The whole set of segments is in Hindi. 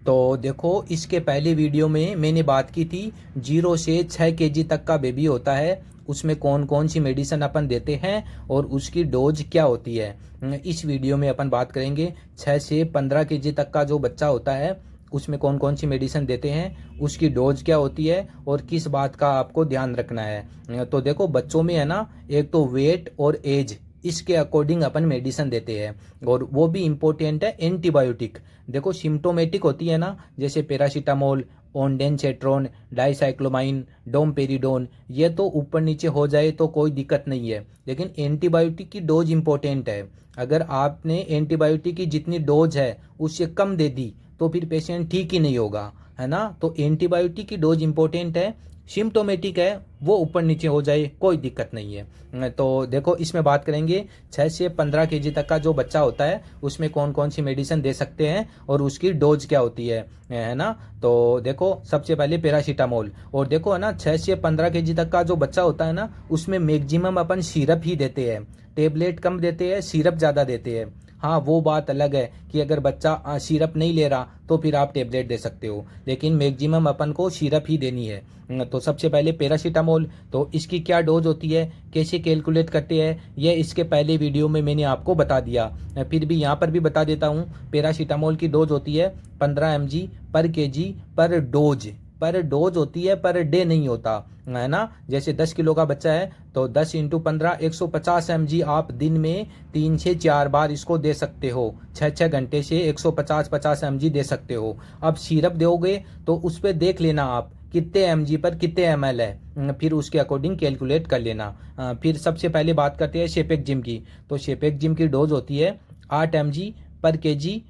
तो देखो, इसके पहले वीडियो में मैंने बात की थी 0 से 6 kg तक का बेबी होता है, उसमें कौन कौन सी मेडिसिन अपन देते हैं और उसकी डोज क्या होती है। इस वीडियो में अपन बात करेंगे 6 से 15 kg तक का जो बच्चा होता है उसमें कौन कौन सी मेडिसिन देते हैं, उसकी डोज क्या होती है और किस बात का आपको ध्यान रखना है। तो देखो, बच्चों में है ना, एक तो वेट और एज, इसके अकॉर्डिंग अपन मेडिसिन देते हैं और वो भी इम्पोर्टेंट है एंटीबायोटिक। देखो, सिम्टोमेटिक होती है ना, जैसे पैरासीटामोल, ओंडेनसेट्रोन, डाइसाइक्लोमाइन, डोमपेरिडोन, ये तो ऊपर नीचे हो जाए तो कोई दिक्कत नहीं है, लेकिन एंटीबायोटिक की डोज इंपॉर्टेंट है। अगर आपने एंटीबायोटिक की जितनी डोज है उससे कम दे दी तो फिर पेशेंट ठीक ही नहीं होगा, है ना। तो एंटीबायोटिक की डोज इंपॉर्टेंट है, सिम्टोमेटिक है वो ऊपर नीचे हो जाए कोई दिक्कत नहीं है। तो देखो, इसमें बात करेंगे 6 से 15 kg तक का जो बच्चा होता है उसमें कौन कौन सी मेडिसिन दे सकते हैं और उसकी डोज क्या होती है ना। तो देखो, सबसे पहले पैरासीटामोल। और देखो है ना, 6 से 15 kg तक का जो बच्चा होता है ना उसमें मैक्सिमम अपन सिरप ही देते हैं, टेबलेट कम देते हैं, सिरप ज़्यादा देते हैं। हाँ, वो बात अलग है कि अगर बच्चा सिरप नहीं ले रहा तो फिर आप टेबलेट दे सकते हो, लेकिन मैक्सिमम अपन को सिरप ही देनी है। तो सबसे पहले पैरासीटामोल, तो इसकी क्या डोज होती है, कैसे कैलकुलेट करते हैं, ये इसके पहले वीडियो में मैंने आपको बता दिया। फिर भी यहाँ पर भी बता देता हूँ। पैरासीटामोल की डोज होती है 15 mg/kg पर डोज होती है, पर डे नहीं होता, है ना। जैसे 10 किलो का बच्चा है तो 10 × 15 150 mg आप दिन में 3 से 4 बार इसको दे सकते हो, 6 घंटे से 150 mg दे सकते हो। अब सिरप दोगे तो उस पर देख लेना आप कितने mg पर कितने ml है, फिर उसके अकॉर्डिंग कैलकुलेट कर लेना। फिर सबसे पहले बात करते हैं शेपेक्जिम की। तो शेपेक्जिम की डोज होती है 8 mg/kg,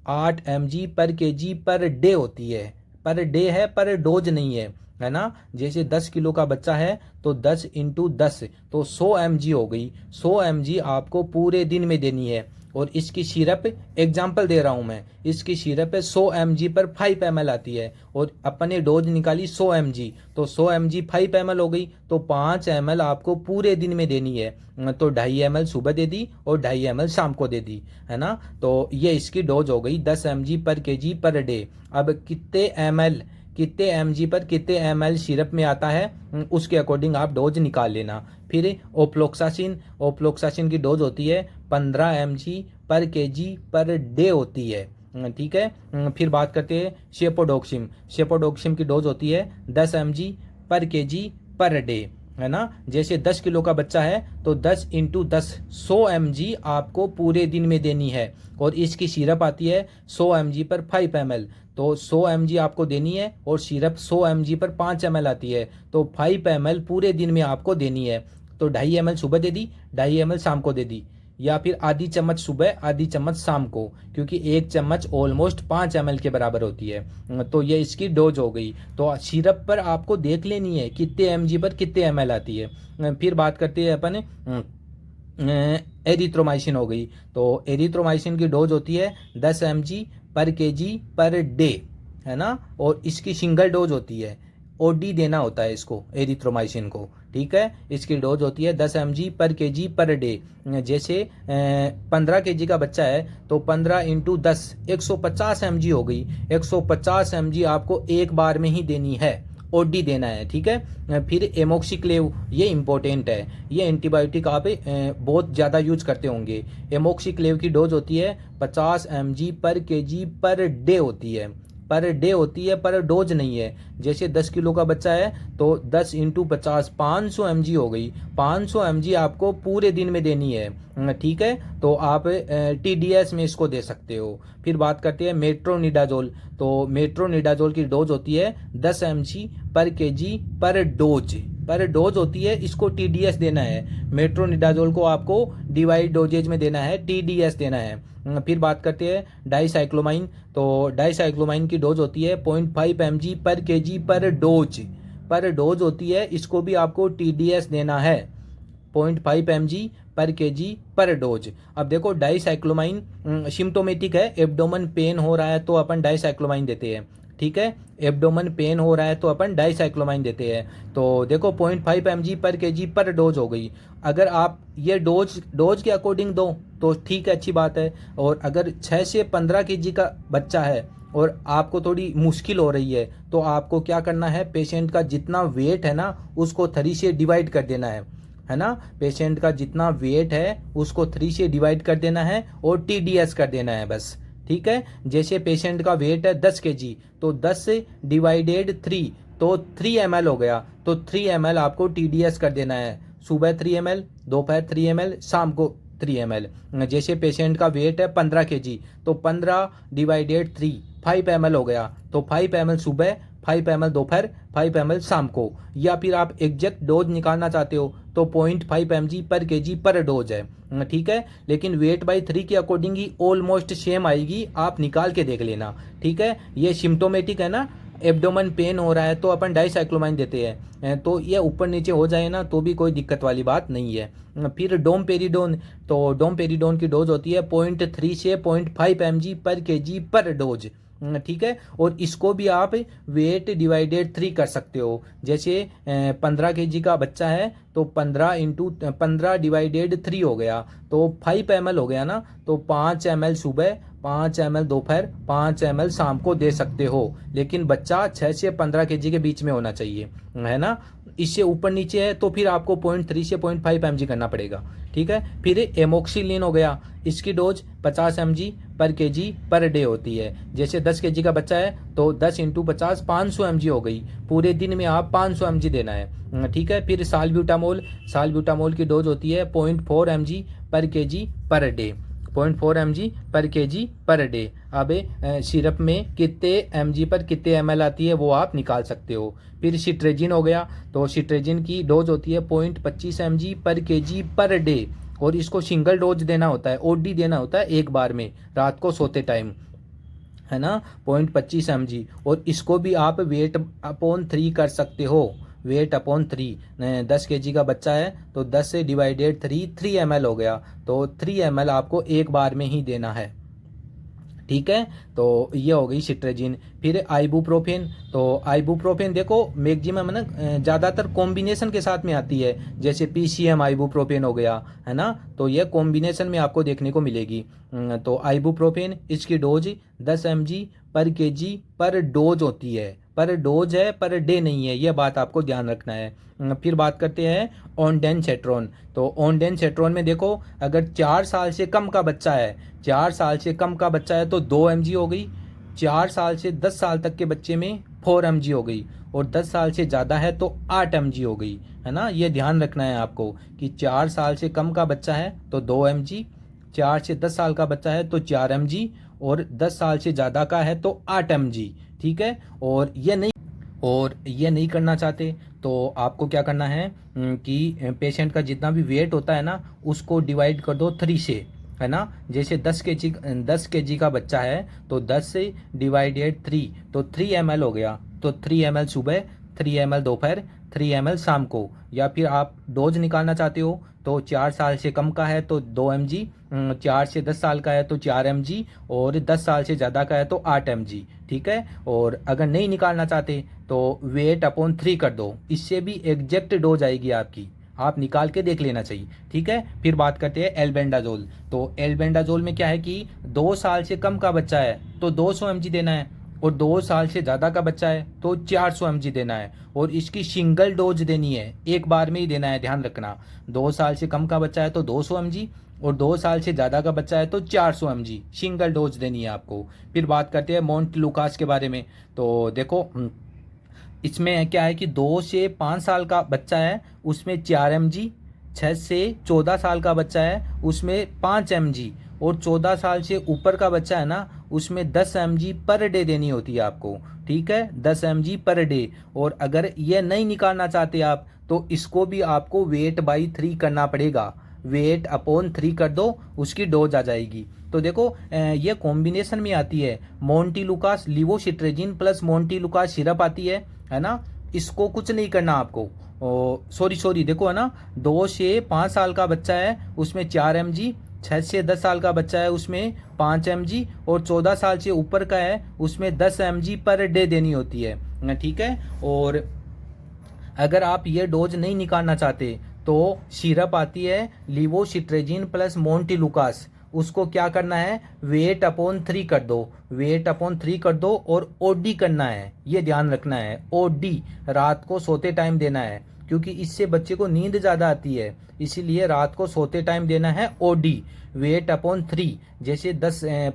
8 mg/kg पर डे होती है, पर डे है, पर डोज नहीं है ना। जैसे 10 किलो का बच्चा है तो 10 × 10 तो 100 mg हो गई, 100 mg आपको पूरे दिन में देनी है। और इसकी सिरप, एग्जाम्पल दे रहा हूँ मैं, इसकी सिरप है 100 mg पर 5 ml आती है और अपने डोज निकाली 100 mg, तो 100 mg 5 ml हो गई, तो 5 ml आपको पूरे दिन में देनी है। तो 2.5 ml सुबह दे दी और 2.5 ml शाम को दे दी, है ना। तो ये इसकी डोज हो गई 10 mg/kg पर डे। अब कितने mg पर कितने ml सिरप में आता है उसके अकॉर्डिंग आप डोज निकाल लेना। फिर ओफ्लोक्सासिन की डोज होती है 15 mg/kg पर डे होती है, ठीक है। फिर बात करते हैं शेपोडोक्सिम की डोज होती है 10 mg/kg पर डे, है ना। जैसे 10 किलो का बच्चा है तो 10 × 10 100 mg आपको पूरे दिन में देनी है और इसकी सिरप आती है 100 mg पर 5 ml, तो 100 mg आपको देनी है और सिरप 100 mg पर 5 ml आती है, तो 5 ml पूरे दिन में आपको देनी है। तो 2.5 ml सुबह दे दी, 2.5 ml शाम को दे दी, या फिर आधी चम्मच सुबह आधी चम्मच शाम को, क्योंकि एक चम्मच ऑलमोस्ट 5 ml के बराबर होती है। तो ये इसकी डोज हो गई। तो सिरप पर आपको देख लेनी है कितने mg पर कितने ml आती है। फिर बात करते हैं अपन एरिथ्रोमाइसिन हो गई। तो एरिथ्रोमाइसिन की डोज होती है 10 mg/kg पर डे, है ना। और इसकी सिंगल डोज होती है, ओडी देना होता है इसको, एरिथ्रोमाइसिन को, ठीक है। इसकी डोज होती है 10 mg/kg पर डे। जैसे 15 kg का बच्चा है तो 15 × 10 150 mg हो गई, 150 mg आपको एक बार में ही देनी है, ओडी देना है, ठीक है। फिर एमोक्सिक्लेव, ये इंपॉर्टेंट है, ये एंटीबायोटिक आप बहुत ज़्यादा यूज करते होंगे। एमोक्सिक्लेव की डोज होती है 50 mg/kg पर डे होती है, पर डोज नहीं है। जैसे 10 किलो का बच्चा है तो 10 × 50 500 mg हो गई, 500 mg आपको पूरे दिन में देनी है, ठीक है। तो आप TDS में इसको दे सकते हो। फिर बात करते हैं मेट्रोनिडाजोल। तो मेट्रोनिडाजोल की डोज होती है 10 mg/kg पर डोज होती है, इसको TDS देना है। मेट्रोनिडाजोल को आपको डिवाइड डोजेज में देना है, TDS देना है। फिर बात करते हैं डाइसाइक्लोमाइन। तो डाइसाइक्लोमाइन की डोज होती है 0.5 mg/kg पर डोज होती है, इसको भी आपको TDS देना है, 0.5 mg/kg पर डोज। अब देखो, डाइसाइक्लोमाइन सिम्टोमेटिक है, एब्डोमेन पेन हो रहा है तो अपन डाइसाइक्लोमाइन देते हैं, ठीक है। एब्डोमेन पेन हो रहा है तो अपन डाइसाइक्लोमाइन देते हैं। तो देखो 0.5 mg/kg पर डोज हो गई। अगर आप ये डोज के अकॉर्डिंग दो तो ठीक है, अच्छी बात है। और अगर 6 से 15 kg का बच्चा है और आपको थोड़ी मुश्किल हो रही है, तो आपको क्या करना है, पेशेंट का जितना वेट है ना उसको 3 से डिवाइड कर देना है ना। पेशेंट का जितना वेट है उसको 3 से डिवाइड कर देना है और TDS कर देना है बस। ठीक है, जैसे पेशेंट का वेट है 10 kg, तो 10 से डिवाइडेड 3, तो 3 ml हो गया, तो 3 ml आपको TDS कर देना है। सुबह 3 ml, दोपहर 3 ml, शाम को 3 ml। जैसे पेशेंट का वेट है 15 kg, तो 15 डिवाइडेड 3, 5 ml हो गया, तो 5 ml सुबह, 5 ml दोपहर, 5 ml शाम को। या फिर आप एग्जैक्ट डोज निकालना चाहते हो तो 0.5 mg पर kg पर डोज है। ठीक है, लेकिन वेट बाई 3 के अकॉर्डिंग ही ऑलमोस्ट सेम आएगी, आप निकाल के देख लेना। ठीक है, ये सिम्टोमेटिक है ना, एब्डोमेन पेन हो रहा है तो अपन डाइसाइक्लोमाइन देते हैं, तो ये ऊपर नीचे हो जाए ना तो भी कोई दिक्कत वाली बात नहीं है। फिर डोमपेरिडोन, तो डोमपेरिडोन की डोज होती है 0.3 से 0.5 mg पर kg पर डोज। ठीक है, और इसको भी आप वेट डिवाइडेड 3 कर सकते हो। जैसे 15 kg का बच्चा है तो 15 इंटू 15 डिवाइडेड 3 हो गया, तो 5 ml हो गया ना, तो 5 ml सुबह, 5 ml दोपहर, 5 ml शाम को दे सकते हो। लेकिन बच्चा 6 से 15 kg के बीच में होना चाहिए, है ना। इससे ऊपर नीचे है तो फिर आपको 0.3 से 0.5 mg करना पड़ेगा। ठीक है, फिर एमोक्सिलिन हो गया, इसकी डोज 50 mg पर kg पर डे होती है। जैसे 10 kg का बच्चा है तो 10 इंटू 50 500 mg हो गई, पूरे दिन में आप 500 mg देना है। ठीक है, फिर साल्ब्यूटामोल, साल्ब्यूटामोल की डोज होती है 0.4 mg पर kg पर डे, 0.4 mg पर kg पर डे। अब सिरप में कितने mg पर कितने ml आती है वो आप निकाल सकते हो। फिर सिट्रेजिन हो गया, तो सिट्रेजिन की डोज होती है 0.25 mg पर kg पर डे, और इसको सिंगल डोज देना होता है, OD देना होता है एक बार में, रात को सोते टाइम, है ना, 0.25 mg। और इसको भी आप वेट अपॉन 3 कर सकते हो, वेट अपॉन 3। 10 kg का बच्चा है तो 10 से डिवाइडेड 3 ml हो गया, तो 3 ml आपको एक बार में ही देना है। ठीक है, तो ये हो गई सिट्रेजिन। फिर आइबुप्रोफेन, तो आइबुप्रोफेन देखो मैक्सिमम ना ज़्यादातर कॉम्बिनेशन के साथ में आती है, जैसे PCM आइबुप्रोफेन हो गया, है ना, तो ये कॉम्बिनेशन में आपको देखने को मिलेगी। तो आइबुप्रोफेन, इसकी डोज 10 mg पर kg पर डोज होती है, पर डोज है, पर डे नहीं है, यह बात आपको ध्यान रखना है। फिर बात करते हैं ऑनडेनसेट्रोन, तो ऑनडेनसेट्रोन में देखो अगर 4 साल से कम का बच्चा है, 4 साल से कम का बच्चा है तो 2 mg हो गई, 4 साल से 10 साल तक के बच्चे में 4 mg हो गई, और 10 साल से ज़्यादा है तो 8 mg हो गई, है ना। ये ध्यान रखना है आपको कि 4 साल से कम का बच्चा है तो 2 mg, 4 से 10 साल का बच्चा है तो 4 mg, और 10 साल से ज़्यादा का है तो 8 mg। ठीक है, और ये नहीं करना चाहते तो आपको क्या करना है कि पेशेंट का जितना भी वेट होता है ना उसको डिवाइड कर दो 3 से, है ना। जैसे 10 kg का बच्चा है तो 10 से डिवाइडेड 3, तो 3 ml हो गया, तो 3 ml सुबह, 3 ml दोपहर, 3 ml शाम को। या फिर आप डोज निकालना चाहते हो तो 4 साल से कम का है तो 2 mg, 4 से 10 साल का है तो 4 mg, और 10 साल से ज़्यादा का है तो 8 mg। ठीक है, और अगर नहीं निकालना चाहते तो वेट अपॉन 3 कर दो, इससे भी एग्जैक्ट डोज आएगी आपकी, आप निकाल के देख लेना चाहिए। ठीक है, फिर बात करते हैं एल्बेंडाजोल, तो एल्बेंडाजोल में क्या है कि 2 साल से कम का बच्चा है तो 200 mg देना है, और 2 साल से ज़्यादा का बच्चा है तो 400 mg देना है, और इसकी सिंगल डोज देनी है, एक बार में ही देना है, ध्यान रखना। 2 साल से कम का बच्चा है तो 200 mg, और 2 साल से ज़्यादा का बच्चा है तो 400 mg सिंगल डोज देनी है आपको। फिर बात करते हैं मोंटेलुकास के बारे में, तो देखो इसमें क्या है कि 2 से 5 साल का बच्चा है उसमें 4 mg, 6 से 14 साल का बच्चा है उसमें 5 mg, और 14 साल से ऊपर का बच्चा है ना उसमें 10 mg पर डे देनी होती है आपको। ठीक है, 10 mg पर डे। और अगर ये नहीं निकालना चाहते आप तो इसको भी आपको वेट बाई 3 करना पड़ेगा, वेट अपॉन 3 कर दो, उसकी डोज आ जाएगी। तो देखो ये कॉम्बिनेशन में आती है, मोंटेलुकास लिवोसिट्रेजिन प्लस मोंटेलुकास सिरप आती है ना। इसको कुछ नहीं करना आपको, सॉरी देखो, है ना, 2 से 5 साल का बच्चा है उसमें 4 mg, 6 से 10 साल का बच्चा है उसमें 5 mg, और 14 साल से ऊपर का है उसमें 10 mg पर डे देनी होती है। ठीक है, और अगर आप ये डोज नहीं निकालना चाहते तो सिरप आती है लिवोसिट्रेजिन प्लस मोंटेलुकास, उसको क्या करना है, वेट अपॉन 3 कर दो, वेट अपॉन 3 कर दो और ओडी करना है, ये ध्यान रखना है। ओडी रात को सोते टाइम देना है, क्योंकि इससे बच्चे को नींद ज़्यादा आती है, इसीलिए रात को सोते टाइम देना है ओडी। वेट अपॉन 3, जैसे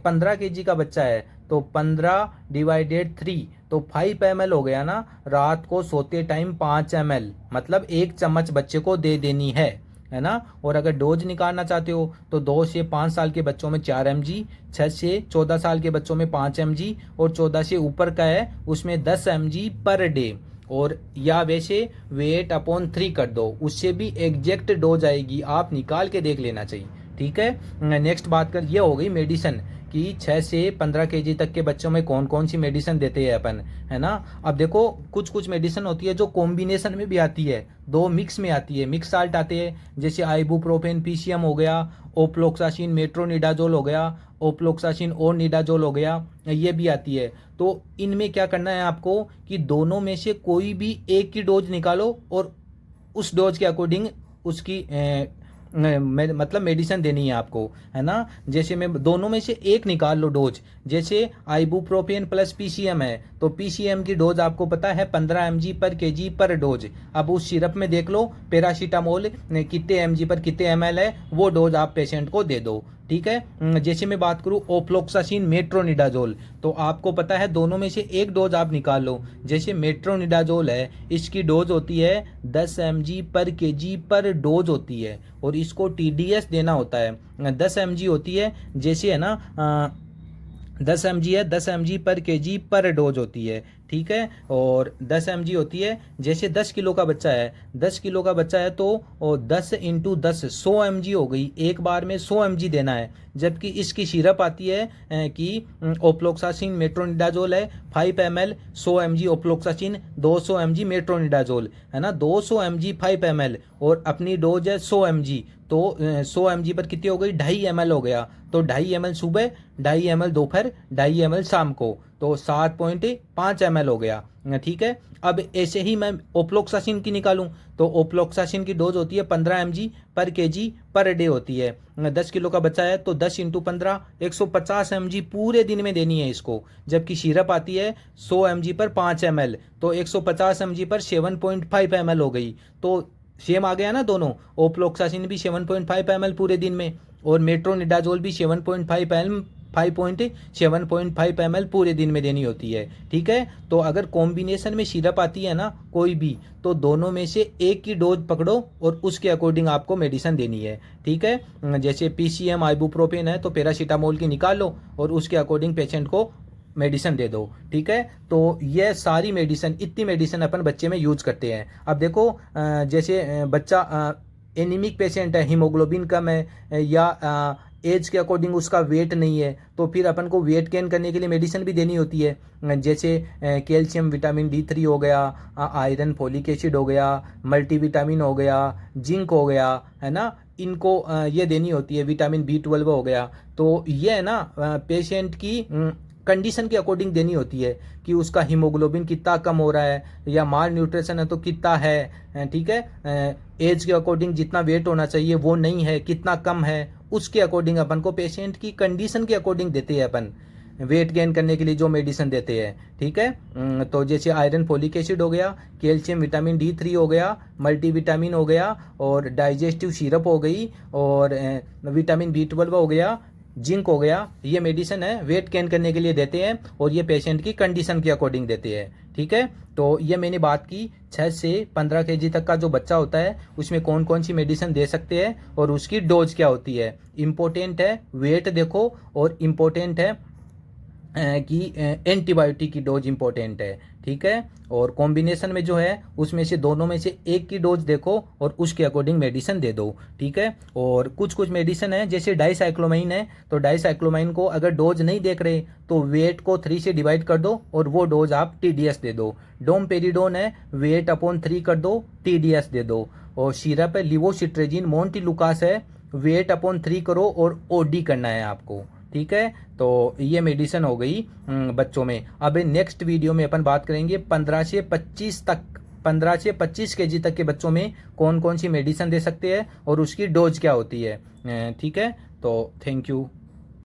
15 केजी का बच्चा है तो 15 डिवाइडेड 3 तो 5 ml हो गया ना। रात को सोते टाइम 5 ml, मतलब 1 चम्मच बच्चे को दे देनी है ना। और अगर डोज निकालना चाहते हो तो 2 से 5 साल के बच्चों में 4 mg, 6 से 14 साल के बच्चों में 5 mg और 14 से ऊपर का है उसमें 10 mg पर डे। और या वैसे वेट अपॉन 3 कर दो, उससे भी एग्जैक्ट डोज आएगी, आप निकाल के देख लेना चाहिए, ठीक है। नेक्स्ट बात कर, ये हो गई मेडिसिन कि 6 से 15 केजी तक के बच्चों में कौन कौन सी मेडिसिन देते हैं अपन, है ना। अब देखो कुछ कुछ मेडिसिन होती है जो कॉम्बिनेशन में भी आती है, दो मिक्स में आती है, मिक्स साल्ट आते हैं, जैसे आइबुप्रोफेन पीसीएम हो गया, ओप्लोक्सासिन मेट्रोनिडाजोल हो गया, ओप्लोक्सासिन और निडाजोल हो गया, ये भी आती है। तो इनमें क्या करना है आपको कि दोनों में से कोई भी एक की डोज निकालो और उस डोज के अकॉर्डिंग उसकी मतलब मेडिसिन देनी है आपको, है ना। जैसे मैं दोनों में से एक निकाल लो डोज, जैसे आइबुप्रोफेन प्लस पीसीएम है तो पीसीएम की डोज आपको पता है 15 mg पर केजी पर डोज। अब उस सिरप में देख लो पैरासीटामोल कितने mg पर कितने ml है, वो डोज आप पेशेंट को दे दो, ठीक है। जैसे मैं बात करूं ओफ्लोक्सासिन मेट्रोनिडाजोल, तो आपको पता है दोनों में से एक डोज आप निकाल लो। जैसे मेट्रोनिडाजोल है, इसकी डोज होती है 10 mg पर केजी पर डोज होती है और इसको टीडीएस देना होता है। 10 mg होती है, जैसे है ना 10 mg है, 10 mg पर केजी पर डोज होती है, ठीक है। और 10 mg होती है, जैसे 10 किलो का बच्चा है, 10 किलो का बच्चा है तो 10 इंटू 10 100 mg हो गई, एक बार में 100 mg देना है। जबकि इसकी सिरप आती है कि ओप्लोक्सासिन मेट्रोनिडाजोल है 5 ml 100 mg ओप्लोक्सासिन 200 mg मेट्रोनिडाजोल, है ना, 200 mg 5 ml और अपनी डोज है 100 mg, तो 100 mg पर कितनी हो गई, 2.5 ml हो गया। तो 2.5 ml सुबह, 2.5 ml दोपहर, 2.5 ml शाम को, तो 7.5 ml हो गया, ठीक है। अब ऐसे ही मैं ओप्लोक्सासिन की निकालूं तो ओप्लोक्सासिन की डोज होती है 15 mg पर केजी पर डे होती है। 10 किलो का बच्चा है तो 10 इंटू 15 150 mg पूरे दिन में देनी है इसको। जबकि सिरप आती है 100 mg पर 5 ml, तो 150 mg पर 7.5 ml हो गई। तो सेम आ गया ना दोनों, ओप्लोक्सासिन भी 7.5 ml पूरे दिन में और मेट्रोनिडाजोल भी 7.5 ml पूरे दिन में देनी होती है, ठीक है। तो अगर कॉम्बिनेशन में सिरप आती है ना कोई भी, तो दोनों में से एक की डोज पकड़ो और उसके अकॉर्डिंग आपको मेडिसिन देनी है, ठीक है। जैसे पीसीएम आइबुप्रोफेन है तो पैरासीटामोल की निकाल लो और उसके अकॉर्डिंग पेशेंट को मेडिसिन दे दो, ठीक है। तो ये सारी मेडिसिन, इतनी मेडिसिन अपन बच्चे में यूज करते हैं। अब देखो जैसे बच्चा एनीमिक पेशेंट है, हीमोग्लोबिन कम है या एज के अकॉर्डिंग उसका वेट नहीं है, तो फिर अपन को वेट गेन करने के लिए मेडिसिन भी देनी होती है। जैसे कैल्शियम विटामिन D3 हो गया, आयरन फोलिक एसिड हो गया, मल्टीविटामिन हो गया, जिंक हो गया, है ना, इनको ये देनी होती है, विटामिन B12 हो गया। तो ये है ना पेशेंट की कंडीशन के अकॉर्डिंग देनी होती है कि उसका हीमोग्लोबिन कितना कम हो रहा है या माल न्यूट्रिशन है तो कितना है, ठीक है। एज के अकॉर्डिंग जितना वेट होना चाहिए वो नहीं है, कितना कम है, उसके अकॉर्डिंग अपन को पेशेंट की कंडीशन के अकॉर्डिंग देते हैं अपन वेट गेन करने के लिए जो मेडिसिन देते हैं, ठीक है। तो जैसे आयरन फोलिक एसिड हो गया, कैल्शियम विटामिन D3 हो गया, मल्टीविटामिन हो गया और डाइजेस्टिव सिरप हो गई और विटामिन B12 हो गया, जिंक हो गया, ये मेडिसिन है वेट गेन करने के लिए देते हैं और ये पेशेंट की कंडीशन के अकॉर्डिंग देते हैं, ठीक है। तो ये मैंने बात की 6 से 15 केजी तक का जो बच्चा होता है उसमें कौन कौन सी मेडिसिन दे सकते हैं और उसकी डोज क्या होती है। इम्पोर्टेंट है वेट देखो और इम्पोर्टेंट है कि एंटीबायोटिक की डोज इम्पोर्टेंट है, ठीक है। और कॉम्बिनेशन में जो है उसमें से दोनों में से एक की डोज देखो और उसके अकॉर्डिंग मेडिसिन दे दो, ठीक है। और कुछ कुछ मेडिसिन है जैसे डाइसाइक्लोमाइन है, तो डाइसाइक्लोमाइन को अगर डोज नहीं देख रहे तो वेट को 3 से डिवाइड कर दो और वो डोज आप TDS दे दो। डोमपेरिडोन है, वेट अपॉन 3 कर दो, TDS दे दो। और सिरप है लिवोसिट्रेजिन मोन्टिलुकास है, वेट अपॉन 3 करो और OD करना है आपको, ठीक है। तो ये मेडिसिन हो गई बच्चों में। अब नेक्स्ट वीडियो में अपन बात करेंगे 15 से 25 केजी तक के बच्चों में कौन कौन सी मेडिसिन दे सकते हैं और उसकी डोज क्या होती है, ठीक है। तो थैंक यू।